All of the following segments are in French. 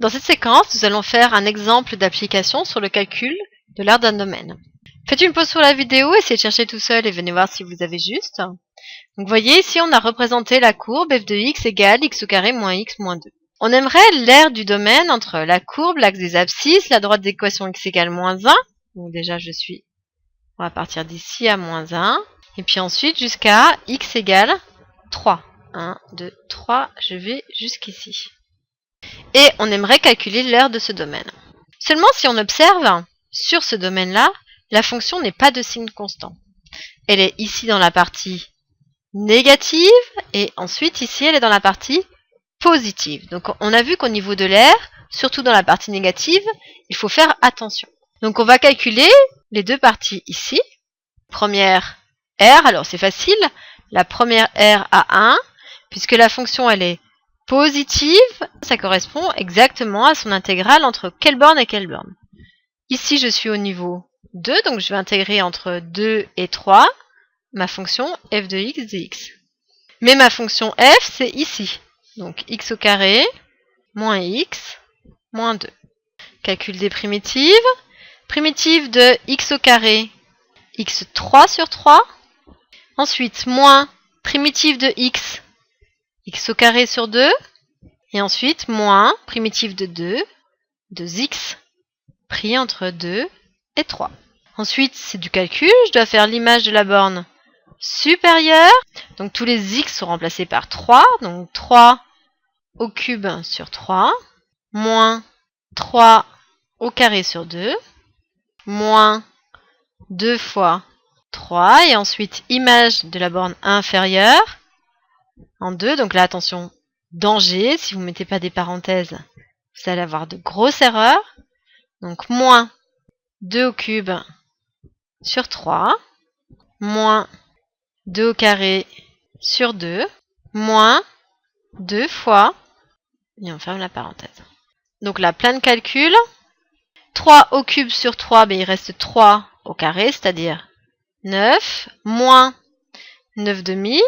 Dans cette séquence, nous allons faire un exemple d'application sur le calcul de l'aire d'un domaine. Faites une pause sur la vidéo, essayez de chercher tout seul et venez voir si vous avez juste. Donc vous voyez ici, on a représenté la courbe f de x égale x au carré moins x moins 2. On aimerait l'aire du domaine entre la courbe, l'axe des abscisses, la droite d'équation x égale moins 1. Donc déjà, on va partir d'ici à moins 1. Et puis ensuite jusqu'à x égale 3. 1, 2, 3, je vais jusqu'ici. Et on aimerait calculer l'aire de ce domaine. Seulement si on observe, sur ce domaine-là, la fonction n'est pas de signe constant. Elle est ici dans la partie négative et ensuite ici elle est dans la partie positive. Donc on a vu qu'au niveau de l'aire, surtout dans la partie négative, il faut faire attention. Donc on va calculer les deux parties ici. Première R, alors c'est facile, la première R à 1, puisque la fonction elle est positive, ça correspond exactement à son intégrale entre quelle borne et quelle borne. Ici je suis au niveau 2, donc je vais intégrer entre 2 et 3 ma fonction f de x dx. Mais ma fonction f c'est ici, donc x au carré moins x moins 2. Calcul des primitives. Primitive de x au carré, x3 sur 3. Ensuite, moins primitive de x, x au carré sur 2. Et ensuite, moins primitive de 2, 2x, pris entre 2 et 3. Ensuite, c'est du calcul. Je dois faire l'image de la borne supérieure. Donc, tous les x sont remplacés par 3. Donc, 3 au cube sur 3. Moins 3 au carré sur 2. Moins 2 fois 3, et ensuite image de la borne inférieure en 2, donc là attention, danger, si vous ne mettez pas des parenthèses, vous allez avoir de grosses erreurs, donc moins 2 au cube sur 3, moins 2 au carré sur 2, moins 2 fois, et on ferme la parenthèse. Donc là, plein de calculs. 3 au cube sur 3, il reste 3 au carré, c'est-à-dire 9, moins 9 demi,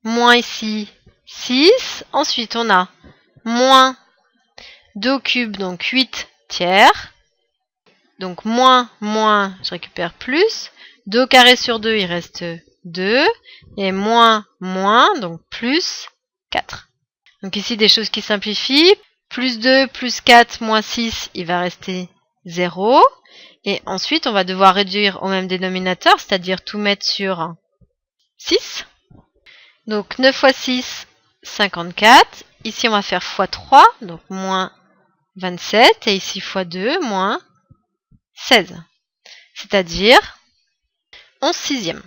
moins ici 6. Ensuite, on a moins 2 au cube, donc 8 tiers. Donc moins, je récupère plus. 2 au carré sur 2, il reste 2. Et moins, donc plus 4. Donc ici, des choses qui simplifient. Plus 2, plus 4, moins 6, il va rester 0. Et ensuite, on va devoir réduire au même dénominateur, c'est-à-dire tout mettre sur 6. Donc 9 fois 6, 54. Ici, on va faire x 3, donc moins 27. Et ici, x 2, moins 16. C'est-à-dire 11 sixièmes.